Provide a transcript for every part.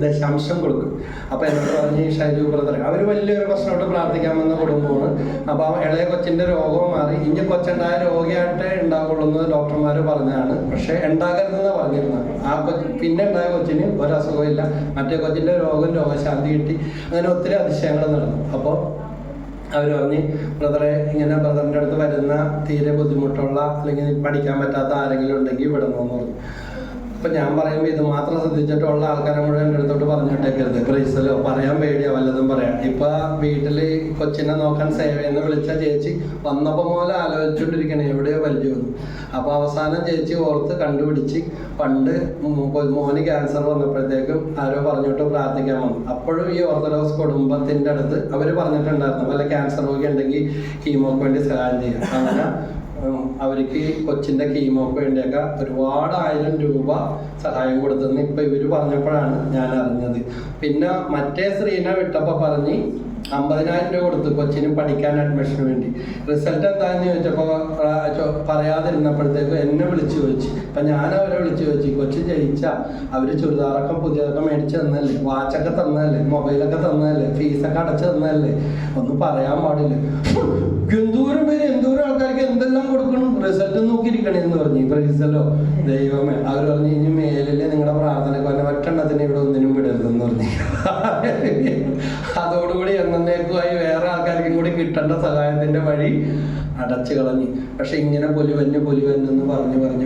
ദശാംശം കൊടുക്കും. അപ്പോൾ എന്നോട് പറഞ്ഞ് ഷൈജു ബ്രദർ അവർ വലിയൊരു പ്രശ്നമായിട്ട് പ്രാർത്ഥിക്കാമെന്ന കുടുംബമാണ്. അപ്പോൾ ആ ഇളയ കൊച്ചിൻ്റെ രോഗം മാറി ഇനി കൊച്ചുണ്ടായ രോഗിയായിട്ടേ ഉണ്ടാവുള്ളൂ എന്ന് ഡോക്ടർമാർ പറഞ്ഞതാണ്. പക്ഷേ ഉണ്ടാകരുതെന്ന് പറഞ്ഞിരുന്നത്. ആ പിന്നെ ഉണ്ടായ കൊച്ചിന് ഒരസുഖമില്ല, മറ്റേ കൊച്ചിൻ്റെ രോഗശാന്തി കിട്ടി. അങ്ങനെ ഒത്തിരി അതിശയങ്ങൾ നടന്നു. അപ്പോൾ അവർ പറഞ്ഞ് ബ്രദറെ ഇങ്ങനെ ബ്രദറിൻ്റെ അടുത്ത് വരുന്ന തീരെ ബുദ്ധിമുട്ടുള്ള അല്ലെങ്കിൽ പഠിക്കാൻ പറ്റാത്ത ആരെങ്കിലും ഉണ്ടെങ്കിൽ വിടണമെന്ന് പറഞ്ഞു. അപ്പം ഞാൻ പറയുമ്പോൾ ഇത് മാത്രം ശ്രദ്ധിച്ചിട്ടുള്ള ആൾക്കാരെ മുഴുവൻ എൻ്റെ അടുത്തോട്ട് പറഞ്ഞിട്ടേക്കരുത്. ക്രൈസ്തലോ പറയാൻ പേടിയോ വല്ലതും പറയാം. ഇപ്പം വീട്ടിൽ കൊച്ചിനെ നോക്കാൻ സേവയെന്ന് വിളിച്ച ചേച്ചി വന്നപ്പോൾ മുതൽ ആലോചിച്ചുകൊണ്ടിരിക്കണേ എവിടെയോ വലിച്ചു വന്നു. അപ്പോൾ അവസാനം ചേച്ചി ഓർത്ത് കണ്ടുപിടിച്ച് പണ്ട് മോന് ക്യാൻസർ വന്നപ്പോഴത്തേക്കും ആരോ പറഞ്ഞിട്ട് പ്രാർത്ഥിക്കാൻ വന്നു. അപ്പോഴും ഈ ഓർത്തഡോക്സ് കുടുംബത്തിൻ്റെ അടുത്ത് അവർ പറഞ്ഞിട്ടുണ്ടായിരുന്നു വല്ല ക്യാൻസർ രോഗി ഉണ്ടെങ്കിൽ കീമോക്ക് വേണ്ടി സഹായം ചെയ്യാം. അങ്ങനെ അവർക്ക് കൊച്ചിൻ്റെ കീമോക്ക് വേണ്ടിയൊക്കെ ഒരുപാട് 1000 രൂപ സഹായം കൊടുത്തെന്ന് ഇപ്പം ഇവർ പറഞ്ഞപ്പോഴാണ് ഞാൻ അറിഞ്ഞത്. പിന്നെ മറ്റേ സ്ത്രീനെ വിട്ടപ്പോൾ പറഞ്ഞ് 50,000 രൂപ കൊടുത്തു കൊച്ചിന് പഠിക്കാൻ അഡ്മിഷന് വേണ്ടി. റിസൾട്ട് എന്താണെന്ന് ചോദിച്ചപ്പോൾ പറയാതിരുന്നപ്പോഴത്തേക്കും എന്നെ വിളിച്ചു ചോദിച്ചു. അപ്പം ഞാൻ അവരെ വിളിച്ചു ചോദിച്ചു, കൊച്ചു ജയിച്ചാൽ അവർ ചുരിദാറൊക്കെ പുതിയതൊക്കെ മേടിച്ച് തന്നതല്ലേ, വാച്ചൊക്കെ തന്നതല്ലേ, മൊബൈലൊക്കെ തന്നതല്ലേ, ഫീസൊക്കെ അടച്ചു തന്നതല്ലേ, ഒന്നും പറയാൻ പാടില്ല. എന്തോരം പേര് എന്തോരം ആൾക്കാർക്ക് എന്തെല്ലാം കൊടുക്കണം, റിസൾട്ട് നോക്കിയിരിക്കണേന്ന് പറഞ്ഞു. പ്രൈസല്ലോ ദൈവമേ. അവർ പറഞ്ഞു ഇനി മേലില് നിങ്ങളുടെ പ്രാർത്ഥനയ്ക്ക് പറഞ്ഞ ഒറ്റെണ്ണത്തിന് ഇവിടെ ഒന്നിനും വിടരുതെന്ന് പറഞ്ഞു. അതോടുകൂടി എന്നേക്കുമായി വേറെ ആൾക്കാർക്കും കൂടി കിട്ടേണ്ട സഹായത്തിന്റെ വഴി അടച്ചു കളഞ്ഞു. പക്ഷെ ഇങ്ങനെ പൊലിവെന്ന്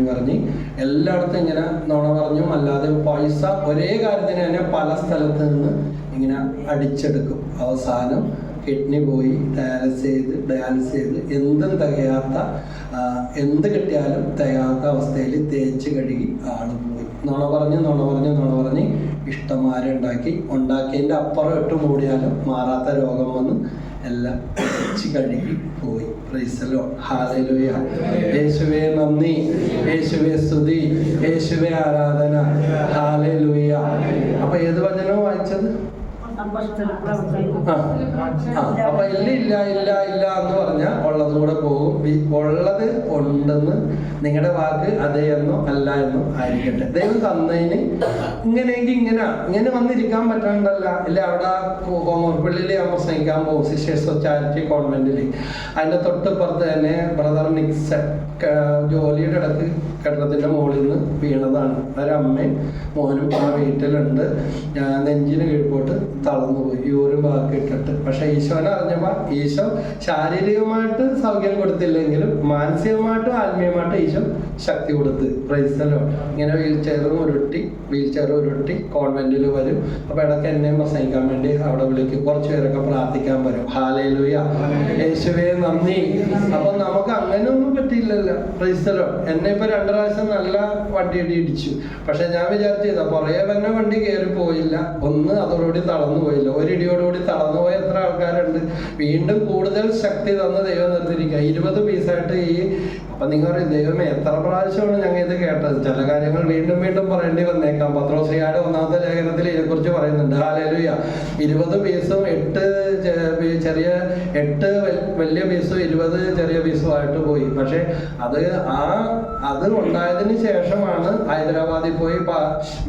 പറഞ്ഞ് എല്ലായിടത്തും ഇങ്ങനെ നുണ പറഞ്ഞും അല്ലാതെ പൈസ ഒരേ കാര്യത്തിന് തന്നെ പല സ്ഥലത്ത് നിന്ന് ഇങ്ങനെ അടിച്ചെടുക്കും. അവസാനം കിഡ്നി പോയി ഡയാലിസ് ചെയ്ത് എന്തും തികയാത്ത എന്ത് കിട്ടിയാലും തികയാത്ത അവസ്ഥയിൽ തേച്ച് കഴുകി ആള് പോയി. നുണ പറഞ്ഞ് ഇഷ്ടമാരെ ഉണ്ടാക്കിയതിൻ്റെ അപ്പുറം ഇട്ട് മൂടിയാലും മാറാത്ത രോഗം വന്ന് എല്ലാം തേച്ച് കഴുകി പോയി. പ്രൈസലോ ഹല്ലേലൂയ. യേശുവേ നന്ദി, യേശുവേ സ്തുതി, യേശുവേ ആരാധന. ഹല്ലേലൂയ. അപ്പൊ ഏത് വചനവും വായിച്ചത്? അപ്പൊ ഇല്ല എന്ന് പറഞ്ഞാൽ ഉള്ളതും കൂടെ പോകും. ഉള്ളത് ഉണ്ടെന്ന് നിങ്ങളുടെ വാക്ക് അതെ എന്നോ അല്ല എന്നോ ആയിരിക്കട്ടെ. ദൈവം തന്നതിന് ഇങ്ങനെയെങ്കിൽ ഇങ്ങനെ വന്നിരിക്കാൻ പറ്റാണ്ടല്ല. ഇല്ല അവിടെ കോമൂർപ്പള്ളിയിൽ നമ്മൾ സ്നേഹിക്കാൻ പോകും സിസ്റ്റേഴ്സ് ഓഫ് ചാരിറ്റി കോൺവെന്റിൽ. അതിന്റെ തൊട്ടിപ്പുറത്ത് തന്നെ ബ്രദർ നിക്സൺ ജോലിയുടെ ഇടക്ക് കെട്ടിടത്തിന്റെ മുകളിൽ നിന്ന് വീണതാണ്. ഒരമ്മയും മോനും ആ വീട്ടിലുണ്ട്. നെഞ്ചിന് കീഴ്പോട്ട് തളർന്നുപോയി, യൂറിൻ ബാക്കി ഇട്ടിട്ട്. പക്ഷെ ഈശോനെ അറിഞ്ഞപ്പോ ഈശോ ശാരീരികമായിട്ട് സൗഖ്യം കൊടുത്തില്ലെങ്കിലും മാനസികമായിട്ടും ആത്മീയമായിട്ടും ഈശോ ശക്തി കൊടുത്ത്. പ്രൈസലോ. ഇങ്ങനെ വീൽ ചെയർ ഉരുട്ടി കോൺവെന്റിൽ വരും. അപ്പൊ ഇടയ്ക്ക് എന്നെയും പ്രസംഗിക്കാൻ വേണ്ടി അവിടെ വിളിക്കും. കുറച്ചു പേരൊക്കെ പ്രാർത്ഥിക്കാൻ വരും. ഹല്ലേലൂയ. യേശുവേ നന്ദി. അപ്പൊ നമുക്ക് അങ്ങനെയൊന്നും പറ്റിയില്ലല്ലോ. പ്രൈസലോ. എന്നെ ഇപ്പൊ 2 പ്രാവശ്യം നല്ല വണ്ടി ഇടിച്ചു. പക്ഷെ ഞാൻ വിചാരിച്ചത് പുറകെ തന്നെ വണ്ടി കയറി പോയില്ല. അതോടുകൂടി തളർന്നു പോയില്ല. ഒരിടിയോടുകൂടി തളർന്നു പോയ എത്ര ആൾക്കാരുണ്ട്. വീണ്ടും കൂടുതൽ ശക്തി തന്ന ദൈവം നിർത്തിയിരിക്കുക. 20 പീസായിട്ട് അപ്പൊ നിങ്ങൾ പറയും ദൈവമേ എത്ര പ്രാവശ്യമാണ് ഞങ്ങൾ ഇത് കേട്ടത്. ചില കാര്യങ്ങൾ വീണ്ടും പറയേണ്ടി വന്നേക്കാം. പത്രോസ്ലിഹായുടെ 1-ാമത്തെ ലേഖനത്തിൽ ഇതിനെക്കുറിച്ച് പറയുന്നുണ്ട്. ഹല്ലേലൂയ. 20 പീസും 8 വലിയ പീസും 20 ചെറിയ പീസും ആയിട്ട് പോയി. പക്ഷെ അത് ഉണ്ടായതിന് ശേഷമാണ് ഹൈദരാബാദിൽ പോയി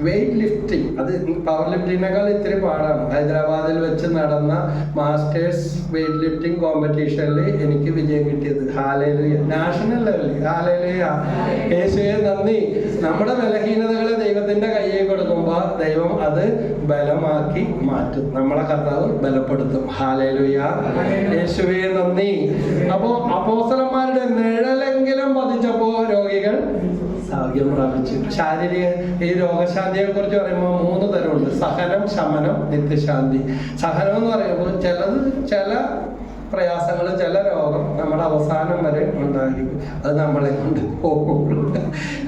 വെയിറ്റ് ലിഫ്റ്റിംഗ്, അത് പവർ ലിഫ്റ്റിങ്ങിനേക്കാൾ ഇത്തിരി പാടാണ്. ഹൈദരാബാദിൽ വെച്ച് നടന്ന മാസ്റ്റേഴ്സ് വെയിറ്റ് ലിഫ്റ്റിംഗ് കോമ്പറ്റീഷനിൽ എനിക്ക് വിജയം കിട്ടിയത്. ഹല്ലേലൂയ. നാഷണൽ ലെവലിൽ. ഹല്ലേലൂയ. യേശുവേ നന്ദി. നമ്മുടെ ബലഹീനതകളെ ദൈവത്തിന്റെ കയ്യിൽ കൊടുക്കുമ്പോൾ ദൈവം അത് ബലമാക്കി മാറ്റും. നമ്മളെ കർത്താവ് ബലപ്പെടുത്തും. ഹല്ലേലൂയ. യേശുവേ നന്ദി. അപ്പോ അപ്പോസ്തലന്മാരുടെ നിഴലെങ്കിലും പതിച്ചപ്പോ രോഗികൾ സൗഖ്യം പ്രാപിച്ചു. ഈ രോഗശാന്തിയെ കുറിച്ച് പറയുമ്പോൾ 3 തരമുണ്ട്: സഹനം, ശമനം, നിത്യശാന്തി. സഹനം എന്ന് പറയുമ്പോൾ ചില പ്രയാസങ്ങൾ, ചില രോഗം നമ്മുടെ അവസാനം വരെ ഉണ്ടായിരിക്കും. അത് നമ്മളെ കൊണ്ട് പോകുള്ളൂ.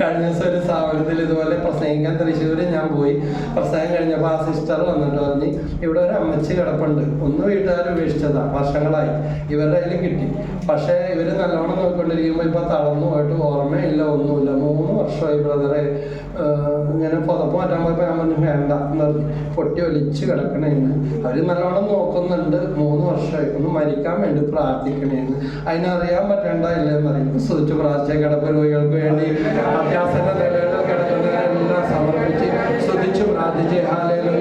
കഴിഞ്ഞ ദിവസം ഒരു സ്ഥാപനത്തിൽ ഇതുപോലെ പ്രസംഗിക്കാൻ തൃശ്ശൂർ ഞാൻ പോയി. പ്രസംഗം കഴിഞ്ഞപ്പോൾ ആ സിസ്റ്റർ വന്നിട്ട് പറഞ്ഞ് ഇവിടെ ഒരു അമ്മച്ചി കിടപ്പുണ്ട്, ഒന്ന് വീട്ടുകാർ ഉപേക്ഷിച്ചതാ, വർഷങ്ങളായി, ഇവരുടെ കയ്യിൽ കിട്ടി. പക്ഷേ ഇവർ നല്ലോണം നോക്കിക്കൊണ്ടിരിക്കുമ്പോൾ ഇപ്പൊ തളർന്നു പോയിട്ട് ഓർമ്മയില്ല, ഒന്നുമില്ല. 3 വർഷമായി ബ്രദറെ ഇങ്ങനെ പുതപ്പ് മാറ്റാൻ പോയപ്പോൾ ഞാൻ പറഞ്ഞു വേണ്ട എന്ന് പറഞ്ഞു. പൊട്ടി ഒലിച്ച് കിടക്കണേന്ന്. അവര് നല്ലോണം നോക്കുന്നുണ്ട്. 3 വർഷമായി. ഒന്ന് മരിക്കാൻ വേണ്ടി പ്രാർത്ഥിക്കണേന്ന്. അതിനറിയാൻ പറ്റേണ്ടതില്ലെന്ന് പറയും. സ്തുതിച്ച് പ്രാർത്ഥിച്ച കിടപ്പ് രോഗികൾക്ക് വേണ്ടി അത്യാസന്ന നിലകളിൽ കിടക്കുന്നവരെല്ലാം സമർപ്പിച്ച് സ്തുതിച്ച് പ്രാർത്ഥിച്ച് ഹല്ലേലൂയ.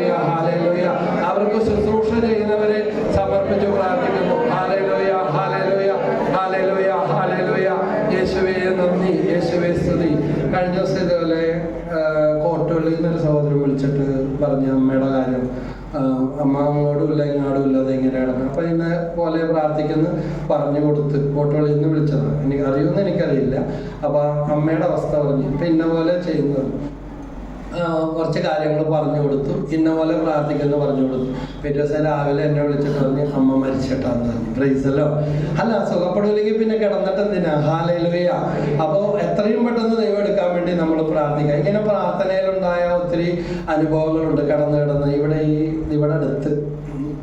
നമുക്ക് ശുശ്രൂഷ ചെയ്യുന്നവരെ സമർപ്പിച്ച് പ്രാർത്ഥിക്കുന്നു. Hallelujah, hallelujah, hallelujah, hallelujah. യേശുവേ നന്ദി, യേശുവേ സ്തുതി. കഴിഞ്ഞ ദിവസം ഇതുപോലെ കോട്ടുകളിൽ നിന്നൊരു സഹോദരൻ വിളിച്ചിട്ട് പറഞ്ഞ അമ്മയുടെ കാര്യം. അമ്മ അങ്ങോട്ടും ഇല്ല ഇങ്ങോട്ടും ഇല്ല, അത് എങ്ങനെയാണ്. അപ്പൊ ഇന്ന് പോലെ പ്രാർത്ഥിക്കുന്നു പറഞ്ഞു കൊടുത്ത് കോട്ടുകളിൽ നിന്ന് വിളിച്ചതാണ്. എനിക്ക് അറിയുമെന്ന് എനിക്കറിയില്ല. അപ്പൊ അമ്മയുടെ അവസ്ഥ പറഞ്ഞു. ഇപ്പൊ ഇന്ന പോലെ ചെയ്യുന്നത് കുറച്ച് കാര്യങ്ങൾ പറഞ്ഞു കൊടുത്തു. ഇന്ന പോലെ പ്രാർത്ഥിക്കുന്നു പറഞ്ഞു കൊടുത്തു. പിറ്റേ ദിവസം രാവിലെ എന്നെ വിളിച്ചിട്ട് പറഞ്ഞ് അമ്മ മരിച്ചിട്ടാന്ന് പറഞ്ഞു. പ്രൈസല്ലോ. അല്ല, സുഖപ്പെടില്ലെങ്കിൽ പിന്നെ കിടന്നിട്ട് എന്തിനാ? ഹല്ലേലൂയ. അപ്പോൾ എത്രയും പെട്ടെന്ന് ദൈവം എടുക്കാൻ വേണ്ടി നമ്മൾ പ്രാർത്ഥിക്കുക. ഇങ്ങനെ പ്രാർത്ഥനയിലുണ്ടായ ഒത്തിരി അനുഭവങ്ങളുണ്ട്. കിടന്ന് ഇവിടെ അടുത്ത്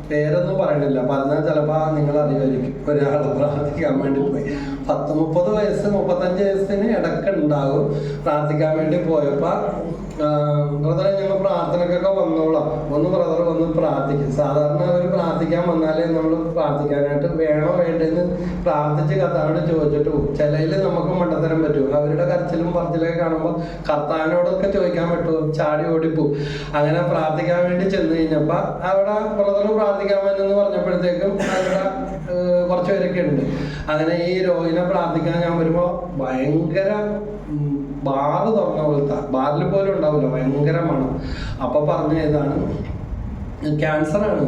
പേരൊന്നും പറയണില്ല, പറഞ്ഞാൽ ചിലപ്പോൾ നിങ്ങൾ അറിയുമായിരിക്കും. ഒരാൾ പ്രാർത്ഥിക്കാൻ വേണ്ടി പോയി 30 വയസ്സ് 35 വയസ്സിന് ഇടയ്ക്ക് ഉണ്ടാകും. പ്രാർത്ഥിക്കാൻ വേണ്ടി പോയപ്പോൾ ബ്രദറെ ഞങ്ങൾ പ്രാർത്ഥനക്കൊക്കെ വന്നോളാം, ഒന്ന് ബ്രദർ വന്ന് പ്രാർത്ഥിക്കും. സാധാരണ അവർ പ്രാർത്ഥിക്കാൻ വന്നാലേ നമ്മൾ പ്രാർത്ഥിക്കാനായിട്ട് വേണോ വേണ്ടെന്ന് പ്രാർത്ഥിച്ച് കർത്താവിനോട് ചോദിച്ചിട്ട് പോകും. ചിലയിൽ നമുക്ക് മണ്ടത്തരം പറ്റും. അവരുടെ കരച്ചിലും പറച്ചിലൊക്കെ കാണുമ്പോൾ കർത്താവിനോടൊക്കെ ചോദിക്കാൻ പറ്റുമോ, ചാടി ഓടിപ്പോവും. അങ്ങനെ പ്രാർത്ഥിക്കാൻ വേണ്ടി ചെന്ന് കഴിഞ്ഞപ്പോൾ അവിടെ ബ്രദർ പ്രാർത്ഥിക്കാൻ വേണ്ടെന്ന് പറഞ്ഞപ്പോഴത്തേക്കും അവിടെ കുറച്ച് പേരൊക്കെ ഉണ്ട്. അങ്ങനെ ഈ രോഗിനെ പ്രാർത്ഥിക്കാൻ ഞാൻ വരുമ്പോൾ ഭയങ്കര ബാറ് തുറന്ന പോലത്തെ, ബാറിൽ പോലും ഉണ്ടാവില്ല, ഭയങ്കര മണം. അപ്പൊ പറഞ്ഞ ഇതാണ് ക്യാൻസറാണ്,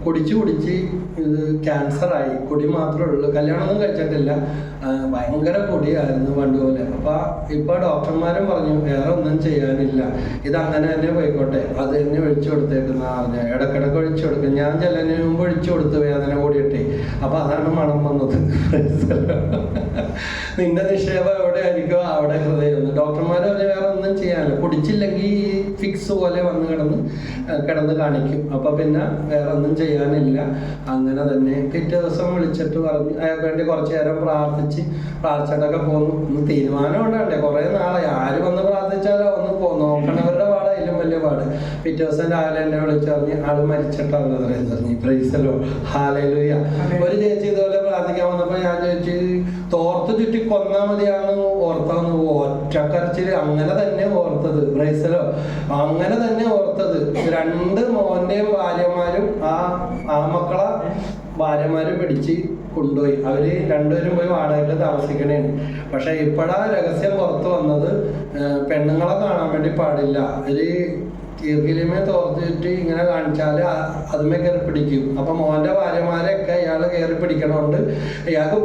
കുടിച്ച് ഇത് ക്യാൻസറായി. കുടി മാത്രമേ ഉള്ളൂ, കല്യാണമൊന്നും കഴിച്ചിട്ടില്ല. ഭയങ്കര പൊടിയായിരുന്നു പണ്ട് പോലെ. അപ്പൊ ഇപ്പൊ ഡോക്ടർമാരും പറഞ്ഞു വേറെ ഒന്നും ചെയ്യാനില്ല, ഇത് അങ്ങനെ തന്നെ പോയിക്കോട്ടെ, അത് തന്നെ ഒഴിച്ചു കൊടുത്തേക്കുന്ന പറഞ്ഞ ഇടക്കിടക്ക് ഒഴിച്ചു കൊടുക്കും. ഞാൻ ചെല്ലുന്നതിന് മുമ്പ് ഒഴിച്ചു കൊടുത്ത് വേദന കൂടിയിട്ടേ. അപ്പൊ അതാണ് മണം വന്നത്. നിന്റെ നിക്ഷേപം എവിടെ ആയിരിക്കോ അവിടെ ഹൃദയം. ഡോക്ടർമാർ പറഞ്ഞ വേറെ ഒന്നും ചെയ്യാനില്ല, കുടിച്ചില്ലെങ്കിൽ ഫിക്സ് പോലെ വന്ന് കിടന്ന് കാണിക്കും. അപ്പൊ പിന്നെ വേറെ ഒന്നും ചെയ്യാനില്ല. അങ്ങനെ തന്നെ പിറ്റേ ദിവസം വിളിച്ചിട്ട് പറഞ്ഞു അയാൾക്ക് വേണ്ടി കുറച്ചു നേരം പ്രാർത്ഥിച്ചിട്ടൊക്കെ പോന്നു. ഒന്ന് തീരുമാനം ഉണ്ടാണ്ടേ, കുറെ നാളായി ആര് വന്ന് പ്രാർത്ഥിച്ചാലോ ഒന്ന് നോക്കണവരുടെ പാട് അതിലും വലിയ പാട്. പിറ്റേ ദിവസം രാവിലെ എന്നെ വിളിച്ചറിഞ്ഞ് ആള് മരിച്ചിട്ടാണ് പറഞ്ഞു. പ്രൈസലോ, ഹല്ലേലൂയ. ഒരു ചേച്ചി ഇതുപോലെ പ്രാർത്ഥിക്കാൻ വന്നപ്പോ ഞാൻ ചോദിച്ചു തോർത്ത് ചുറ്റി കൊന്നാ മതിയാണ് ഓർത്താന്ന്. ഒറ്റക്കരച്ചില് അങ്ങനെ തന്നെ ഓർത്തത്. പ്രൈസലോ, അങ്ങനെ തന്നെ ഓർത്തത്. 2 മോന്റെയും ഭാര്യമാരും ആ മക്കളെ ഭാര്യമാര് പിടിച്ച് കൊണ്ടുപോയി. അവര് 2 പേരും പോയി വാടകയ്ക്ക് താമസിക്കണേന്. പക്ഷെ ഇപ്പോഴാ രഹസ്യം പുറത്തു വന്നത്. പെണ്ണുങ്ങളെ കാണാൻ വേണ്ടി പാടില്ല, ഒരു ഈർക്കിലിമേ തോർത്തിട്ട് ഇങ്ങനെ കാണിച്ചാല് അതുമേ കയറി പിടിക്കും. അപ്പൊ മോന്റെ ഭാര്യമാരെയൊക്കെ ഇയാള് കയറി പിടിക്കണോണ്ട് ഇയാൾക്ക്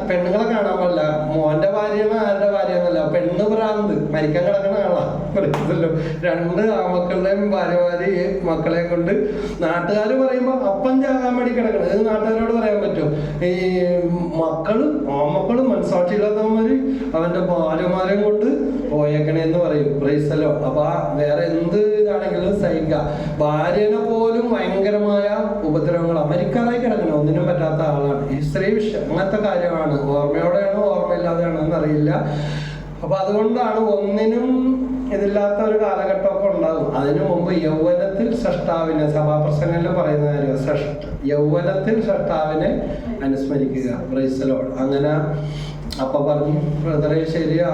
പെണ്ണുങ്ങളെ കാണാൻ പാടില്ല. മോന്റെ ഭാര്യയാണ് ആരുടെ ഭാര്യ എന്നല്ല, പെണ്ണ് ഭ്രാന്ത് മരിക്കാൻ കിടക്കണ ആളാ. പറയുന്നല്ലോ 2 ആമക്കളുടെയും ഭാര്യമാര് മക്കളെ കൊണ്ട് നാട്ടുകാർ പറയുമ്പോ അപ്പം ചാകാൻ വേണ്ടി കിടക്കണം. ഇത് നാട്ടുകാരോട് പറയാൻ പറ്റും. ഈ ആമക്കള് മനസ്സാക്ഷിയില്ലാത്തവന്മാര് അവന്റെ ഭാര്യമാരെയും കൊണ്ട് പോയേക്കണേന്ന് പറയും. പ്രൈസലോ. അപ്പൊ വേറെ എന്ത് ഇതാണെങ്കിലും സഹിക്കാം. ഭാര്യനെ പോലും ഭയങ്കരമായ ഉപദ്രവങ്ങൾ മരിക്കാറായി കിടക്കണം, ഒന്നിനും പറ്റാത്ത ആളാണ്. ഈ സ്ത്രീ വിഷയം അങ്ങനത്തെ കാര്യമാണ്. ഓർമ്മയോടെയാണോ ഓർമ്മയില്ലാതെയാണോ എന്നറിയില്ല. അപ്പൊ അതുകൊണ്ടാണ് ഒന്നിനും ഇതില്ലാത്ത ഒരു കാലഘട്ടമൊക്കെ ഉണ്ടാകും. അതിനു മുമ്പ് യൗവനത്തിൽ സൃഷ്ടാവിനെ, സഭാപ്രസംഗങ്ങളിൽ പറയുന്ന കാര്യം, യൗവനത്തിൽ സൃഷ്ടാവിനെ അനുസ്മരിക്കുക. Price the Lord. അങ്ങനെ അപ്പൊ പറഞ്ഞു ബ്രദറെ ശരിയാ,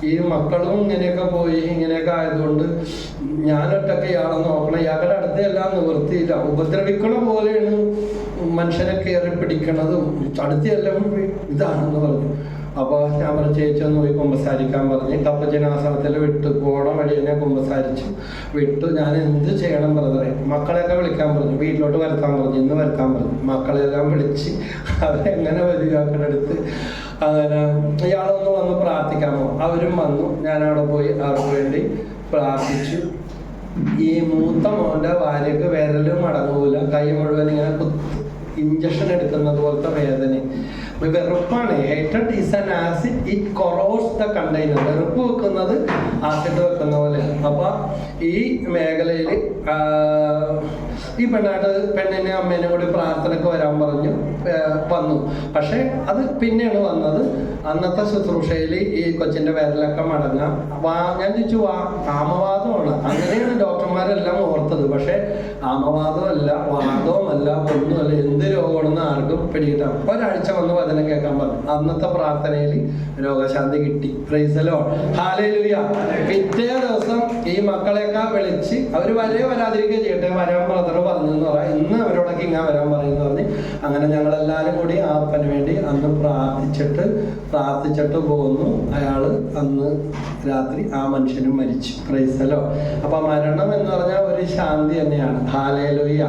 ഈ മക്കളും ഇങ്ങനെയൊക്കെ പോയി ഇങ്ങനെയൊക്കെ ആയതുകൊണ്ട് ഞാനൊറ്റൊക്കെ ഇയാളെ നോക്കണം, ഇയാളുടെ അടുത്ത് എല്ലാം നിവൃത്തിയില്ല, ഉപദ്രവിക്കണ പോലെയാണ് മനുഷ്യനെ കയറി പിടിക്കണതും, അടുത്തെല്ലാം ഇതാണെന്ന് പറഞ്ഞു. അപ്പോൾ ഞാൻ പറഞ്ഞു ചേച്ചി ഒന്ന് പോയി കുമ്പസാരിക്കാൻ പറഞ്ഞ് കപ്പജനാസനത്തിൽ വിട്ടു. പോണ വഴി തന്നെ കുമ്പസാരിച്ചു വിട്ടു. ഞാൻ എന്ത് ചെയ്യണം ബ്രദറെ? മക്കളെയൊക്കെ വിളിക്കാൻ പറഞ്ഞു, വീട്ടിലോട്ട് വരുത്താൻ പറഞ്ഞു, ഇന്ന് വരുത്താൻ പറഞ്ഞു. മക്കളെല്ലാം വിളിച്ച് അവരെങ്ങനെ വരികടുത്ത് അങ്ങനെ ഇയാളൊന്ന് വന്ന് പ്രാർത്ഥിക്കാമോ? അവരും വന്നു. ഞാനവിടെ പോയി അവർക്ക് വേണ്ടി പ്രാർത്ഥിച്ചു. ഈ മൂത്ത മോൻ്റെ ഭാര്യക്ക് വിരലും മടങ്ങൂല, കൈ മുഴുവൻ ഇങ്ങനെ ഇഞ്ചക്ഷൻ എടുക്കുന്നത് പോലത്തെ വേദന, വെറുപ്പാണ്. ഹേറ്റഡ് is an acid, it corrodes the container. വെറുപ്പ് വെക്കുന്നത് ആസിഡ് വെക്കുന്ന പോലെ. അപ്പൊ ഈ മേഖലയിൽ ഈ പെണ്ണിനെ അമ്മേനെ കൂടി പ്രാർത്ഥനയ്ക്ക് വരാൻ പറഞ്ഞു. വന്നു. പക്ഷെ അത് പിന്നെയാണ് വന്നത്. അന്നത്തെ ശുശ്രൂഷയിൽ ഈ കൊച്ചിന്റെ വിരലൊക്കെ മടങ്ങാം. ഞാൻ ചോദിച്ചു ആമവാദമാണ്. അങ്ങനെയാണ് ഡോക്ടർമാരെല്ലാം ഓർത്തത്. പക്ഷെ ആമവാദമല്ല, വാദവുമല്ല, ഒന്നുമല്ല. എന്ത് രോഗമാണെന്ന് ആർക്കും പിടികിട്ടാം. ഒരാഴ്ച വന്ന് വചനം കേൾക്കാൻ പറഞ്ഞു. അന്നത്തെ പ്രാർത്ഥനയിൽ രോഗശാന്തി കിട്ടി. Price the Lord. ഹല്ലേലൂയ. പിറ്റേ ദിവസം ഈ മക്കളെയൊക്കെ വിളിച്ച് അവര് വരാതിരിക്കുക ചെയ്യട്ടെ, വരാൻ ബ്രദർ പറഞ്ഞു എന്ന് പറയാം, ഇന്ന് അവരോടൊക്കെ ഇങ്ങനെ വരാൻ പറയുമെന്ന് പറഞ്ഞ് അങ്ങനെ ഞങ്ങളെല്ലാവരും കൂടി ആ അപ്പന് വേണ്ടി അന്ന് പ്രാർത്ഥിച്ചിട്ട് പോകുന്നു. അയാൾ അന്ന് രാത്രി ആ മനുഷ്യനും മരിച്ചു. പ്രൈസലോ. അപ്പൊ മരണം എന്ന് പറഞ്ഞാൽ ഒരു ശാന്തി തന്നെയാണ്. ഹല്ലേലൂയ.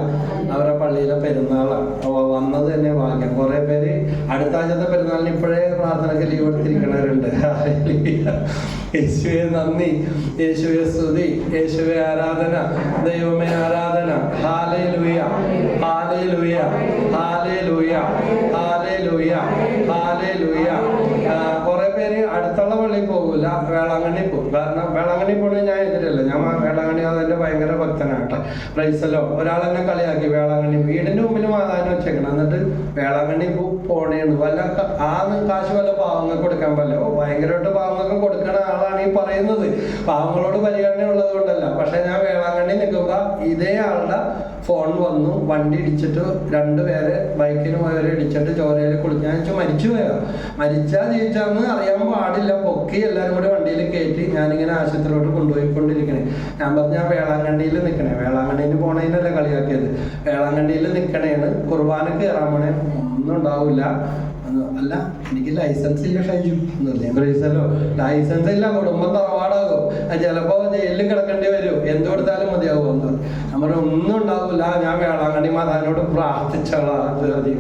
അവരുടെ പള്ളിയിലെ പെരുന്നാളാണ്. വന്നത് തന്നെ ഭാഗ്യം. കുറെ പേര് അടുത്ത ആഴ്ചത്തെ പെരുന്നാളിന് ഇപ്പോഴേ പ്രാർത്ഥനയ്ക്ക് ലീവ് എടുത്തിരിക്കുന്നവരുണ്ട്. യേശുവെ നന്ദി, യേശുവെ സ്തുതി, യേശുവെ ആരാധന, ദൈവമേ ആരാധന. Hallelujah, hallelujah, hallelujah, hallelujah, hallelujah. കുറെ പേര് അടുത്തുള്ള പള്ളിയിൽ പോകില്ല, വേളാങ്കണ്ണി പോകും. കാരണം വേളാങ്കണ്ണി പോകണേ ഞാൻ എതിരല്ല, ഞാൻ വേളാങ്കണ്ണി അതിന്റെ ഭയങ്കര ഭക്തനാട്ടെ. പ്രൈസലോ. ഒരാളെന്നെ കളിയാക്കി വേളാങ്കണ്ണി വീടിന്റെ മുമ്പിൽ മാതാവിനെ വെച്ചേക്കണം, എന്നിട്ട് വേളാങ്കണ്ണി പോണേന്ന് വല്ല കാശ് വല്ല പാവങ്ങൾക്ക് കൊടുക്കാൻ പറ്റില്ല. ഭയങ്കരമായിട്ട് പാവങ്ങൾക്ക് കൊടുക്കണ ആളാണ് ഈ പറയുന്നത്. പാവങ്ങളോട് പരിഗണന ഉള്ളത് കൊണ്ടല്ല. പക്ഷെ ഞാൻ വേളാങ്കണ്ണി നിൽക്കുമ്പോ ഇതേ ആളുടെ ഫോൺ വന്നു, വണ്ടി ഇടിച്ചിട്ട് 2 പേരെ ബൈക്കിന് പോയവരെ ഇടിച്ചിട്ട് ചോരയിൽ കുളിച്ച് ഞാൻ മരിച്ചു പോയാ. മരിച്ചാ ജീവിച്ചാന്ന് അറിയാൻ പാടില്ല. പൊക്കി എല്ലാവരും കൂടി വണ്ടിയിൽ കയറ്റി ഞാനിങ്ങനെ ആശുപത്രിയിലോട്ട് കൊണ്ടുപോയിക്കൊണ്ടിരിക്കണേ. ഞാൻ പറഞ്ഞു ഞാൻ വേളാങ്കണ്ണിയിൽ നിൽക്കണേ. വേളാങ്കണ്ണിയിൽ പോണേനല്ല കളിയാക്കിയത്, വേളാങ്കണ്ണിയിൽ നിൽക്കണേന്ന്. കുർബാന കയറാൻ പോണേ ഒന്നും ഉണ്ടാവില്ല. അല്ല എനിക്ക് ലൈസൻസ് ഇല്ല ഷൈജു എന്ന് പറഞ്ഞു. പ്രൈസലോ. ലൈസൻസ് ഇല്ല, കുടുംബം തറവാടാകും, ചിലപ്പോ ജയിലിൽ കിടക്കേണ്ടി വരും, എന്ത് കൊടുത്താലും മതിയാവും എന്ന് പറഞ്ഞു. നമ്മൾ ഒന്നും ഉണ്ടാവില്ല, ഞാൻ വേളാങ്കണ്ണി മാതാവിനോട് പ്രാർത്ഥിച്ചോളാം.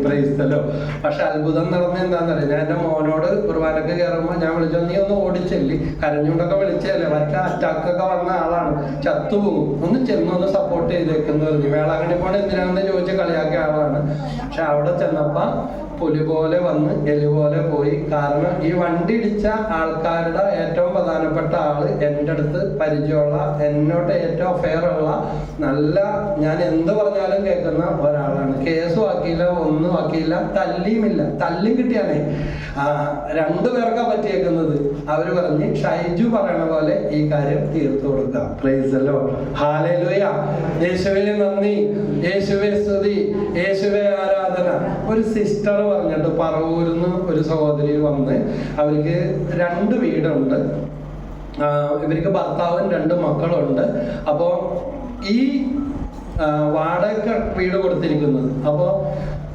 പ്രൈസലോ. പക്ഷെ അത്ഭുതം നടന്ന എന്താണെന്നറിയാം, ഞാൻ എൻ്റെ മോനോട് കുർബാനക്ക് കയറുമ്പോൾ ഞാൻ വിളിച്ചോ, നീ ഒന്ന് ഓടിച്ചെല്ലി, കരഞ്ഞുകൊണ്ടൊക്കെ വിളിച്ചല്ലേ, മറ്റേ അറ്റാക്കൊക്കെ വന്ന ആളാണ്, ചത്തുപോകും, ഒന്ന് ചെന്നൊന്ന് സപ്പോർട്ട് ചെയ്തേക്കെന്ന് പറഞ്ഞു. വേളാങ്കണ്ണി പോണ എന്തിനാണെന്ന് ചോദിച്ച് കളിയാക്കിയ ആളാണ്. പക്ഷെ അവിടെ ചെന്നപ്പോ പുലി പോലെ വന്ന് എലി പോലെ പോയി. കാരണം ഈ വണ്ടി ഇടിച്ച ആൾക്കാരുടെ ഏറ്റവും പ്രധാനപ്പെട്ട ആള് എൻ്റെ അടുത്ത് പരിചയമുള്ള, എന്നോട് ഏറ്റവും അഫെയർ ഉള്ള, നല്ല ഞാൻ എന്ത് പറഞ്ഞാലും കേൾക്കുന്ന ഒരാളാണ്. കേസും ആക്കിയില്ല, ഒന്നും ആക്കിയില്ല, തല്ലിയുമില്ല. തല്ലും കിട്ടിയാണേ 2 പേർക്കാ പറ്റിയേക്കുന്നത്. അവര് പറഞ്ഞ് ഷൈജു പറയണ പോലെ ഈ കാര്യം തീർത്തു കൊടുക്കാം. Price the Lord. ഹല്ലേലൂയ. യേശുവേ നന്ദി, യേശുവേ സ്തുതി, യേശുവേ ആരാധന. ഒരു സിസ്റ്റർ പറഞ്ഞിട്ട് പറവൂരിന്ന് ഒരു സഹോദരി വന്ന്, അവർക്ക് 2 വീടുണ്ട്, ഇവർക്ക് ഭർത്താവും 2 മക്കളുണ്ട്. അപ്പോൾ ഈ വാടക വീട് കൊടുത്തിരിക്കുന്നത്. അപ്പോൾ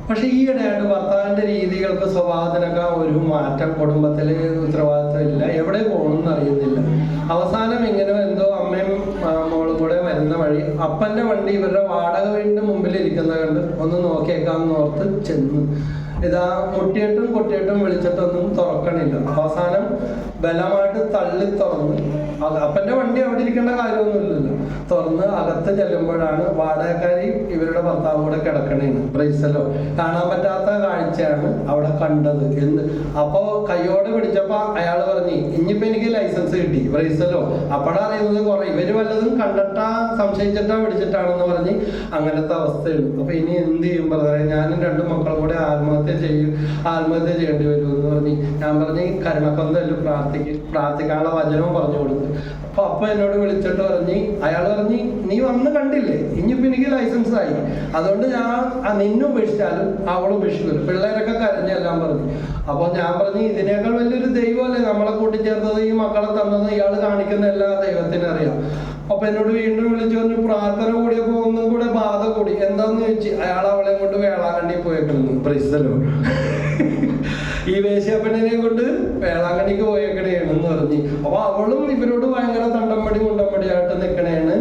പക്ഷെ ഈയിടെയായിട്ട് ഭർത്താവിന്റെ രീതികൾക്ക് സ്വഭാവത്തിനൊക്കെ ഒരു മാറ്റം, കുടുംബത്തില് ഉത്തരവാദിത്വം ഇല്ല, എവിടെ പോകണമെന്ന് അറിയുന്നില്ല. അവസാനം ഇങ്ങനെ എന്തോ അമ്മയും മോളും കൂടെ വരുന്ന വഴി അപ്പന്റെ വണ്ടി ഇവരുടെ വാടക വീടിന്റെ മുമ്പിൽ ഇരിക്കുന്നത് കണ്ട് ഒന്ന് നോക്കിയേക്കാമെന്ന് ഓർത്ത് ചെന്ന് ഇതാ കൊട്ടിയിട്ടും വിളിച്ചിട്ടൊന്നും തുറക്കണില്ല. അവസാനം ബലമായിട്ട് തള്ളി തുറന്ന്, അപ്പന്റെ വണ്ടി അവിടെ ഇരിക്കേണ്ട കാര്യമൊന്നുമില്ലല്ലോ, തുറന്ന് അകത്ത് ചെല്ലുമ്പോഴാണ് വാടകക്കാരി ഇവരുടെ ഭർത്താവ് കൂടെ കിടക്കണേന്ന്. പ്രൈസലോ. കാണാൻ പറ്റാത്ത കാഴ്ചയാണ് അവിടെ കണ്ടത്. അപ്പോ കയ്യോടെ പിടിച്ചപ്പോ അയാൾ പറഞ്ഞു, ഇനിയിപ്പോ എനിക്ക് ലൈസൻസ് കിട്ടി. പ്രൈസലോ. അപ്പഴാ അറിയുന്നത് കുറെ ഇവര് വല്ലതും കണ്ടിട്ടാ സംശയിച്ചിട്ടാ പിടിച്ചിട്ടാണെന്ന് പറഞ്ഞ് അങ്ങനത്തെ അവസ്ഥയാണ്. അപ്പൊ ഇനി എന്ത് ചെയ്യും ബ്രദറെ, ഞാനും 2 മക്കളും കൂടെ ആത്മഹത്യ ചെയ്യേണ്ടി വരുമെന്ന് പറഞ്ഞ് ഞാൻ പറഞ്ഞ് കരുണക്കൊന്തല്ല പ്രാർത്ഥിക്കാനുള്ള വചനവും പറഞ്ഞു കൊടുത്തു. അപ്പൊ എന്നോട് വിളിച്ചിട്ട് പറഞ്ഞ്, അയാൾ പറഞ്ഞ് നീ വന്ന് കണ്ടില്ലേ, ഇനിയിപ്പോ എനിക്ക് ലൈസൻസ് ആയി, അതുകൊണ്ട് ഞാൻ നിന്നെ ഉപേക്ഷിച്ചാലും അവളും ഉപേക്ഷിക്കില്ല. പിള്ളേരൊക്കെ കരഞ്ഞെല്ലാം പറഞ്ഞു. അപ്പൊ ഞാൻ പറഞ്ഞു, ഇതിനേക്കാൾ വലിയൊരു ദൈവമല്ലേ നമ്മളെ കൂട്ടിച്ചേർത്തത്, ഈ മക്കളെ തന്നത്, ഇയാൾ കാണിക്കുന്ന എല്ലാ ദൈവത്തിനും അറിയാം. അപ്പൊ എന്നോട് വീണ്ടും വിളിച്ചു പറഞ്ഞു, പ്രാർത്ഥന കൂടിയപ്പോ ഒന്നും കൂടെ ബാധ കൂടി. എന്താന്ന് ചോദിച്ചു, അയാൾ അവളെ കൊണ്ട് വേളാങ്കണ്ണി പോയേക്കുന്നു. Praise the lord. ഈ വേശ്യാപ്പെണ്ണിനെ കൊണ്ട് വേളാങ്കണ്ണിക്ക് പോയേക്കണേന്ന് പറഞ്ഞു. അപ്പൊ അവളും ഇവരോട് ഭയങ്കര മുണ്ടമ്പടിയായിട്ട് നിൽക്കണേണ്.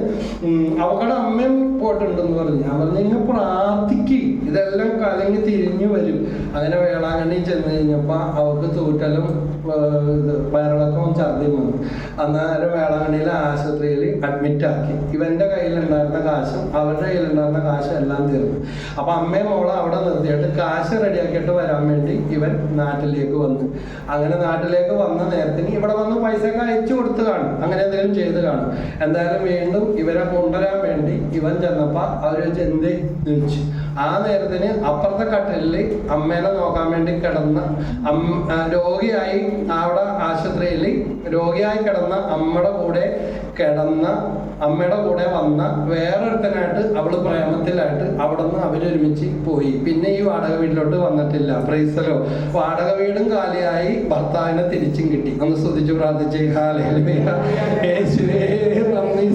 അവളുടെ അമ്മയും പോയിട്ടുണ്ടെന്ന് പറഞ്ഞു. ഞാൻ പറഞ്ഞു, ഇങ്ങനെ പ്രാർത്ഥിക്ക്, ഇതെല്ലാം കലങ്ങി തിരിഞ്ഞു വരും. അങ്ങനെ വേളാങ്കണ്ണി ചെന്ന് കഴിഞ്ഞപ്പോ അവർക്ക് തൂറ്റലും വയറിളക്കവും ഛർദിയും വന്നു. അന്നേരം വേളാങ്കണ്ണിയിലെ ആശുപത്രിയിൽ അഡ്മിറ്റ് ആക്കി. ഇവന്റെ കയ്യിലുണ്ടായിരുന്ന കാശും അവരുടെ കയ്യിലുണ്ടായിരുന്ന കാശും എല്ലാം തീർന്നു. അപ്പൊ അമ്മയും മോളെ അവിടെ നിർത്തിയിട്ട് കാശ് റെഡിയാക്കിയിട്ട് വരാൻ വേണ്ടി ഇവൻ നാട്ടിലേക്ക് വന്നു. അങ്ങനെ നാട്ടിലേക്ക് വന്ന നേരത്തിന് ഇവിടെ വന്ന് പൈസ ഒക്കെ അയച്ചു കൊടുത്ത് കാണും, അങ്ങനെ എന്തെങ്കിലും ചെയ്ത് കാണും. എന്തായാലും വീണ്ടും ഇവരെ കൊണ്ടുവരാൻ വേണ്ടി ഇവൻ ചെന്നപ്പോ അവര് വെച്ച് എന്ത് ചോദിച്ചു. ആ നേരത്തിന് അപ്പുറത്തെ കട്ടിലില് അമ്മേനെ നോക്കാൻ വേണ്ടി കിടന്ന രോഗിയായി അവിടെ ആശുപത്രിയിൽ രോഗിയായി കിടന്ന അമ്മയുടെ കൂടെ വന്ന വേറൊരുത്തനായിട്ട് അവള് പ്രേമത്തിലായിട്ട് അവിടെ നിന്ന് അവരൊരുമിച്ച് പോയി. പിന്നെ ഈ വാടക വീട്ടിലോട്ട് വന്നിട്ടില്ല. പ്രൈസലോ. വാടക വീടും കാലിയായി, ഭർത്താവിനെ തിരിച്ചും കിട്ടി. ഒന്ന് സ്തുതിച്ച് പ്രാർത്ഥിച്ച്. ഹല്ലേലൂയ. യേശുവേ നന്ദി.